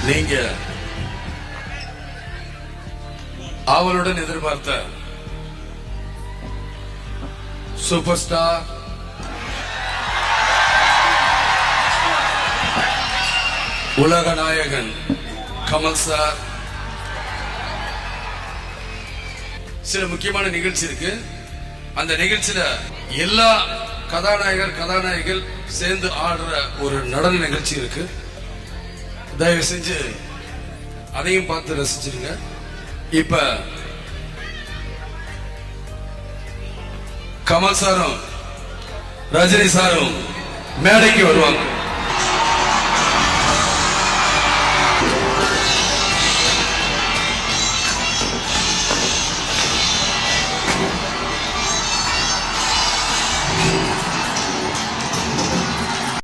நீங்க அவளுடன் எதிர்பார்த்த சூப்பர் ஸ்டார் உலக நாயகன் கமல் சார். சில முக்கியமான நிகழ்ச்சி இருக்கு. அந்த நிகழ்ச்சியில எல்லா கதாநாயகர்கள் சேர்ந்து ஆடுற ஒரு நடன நிகழ்ச்சி இருக்கு. தயவு செஞ்சு அதையும் பார்த்து ரசிச்சிருங்க. இப்ப கமல் சாரும் ரஜினி சாரும் மேடைக்கு வருவாங்க.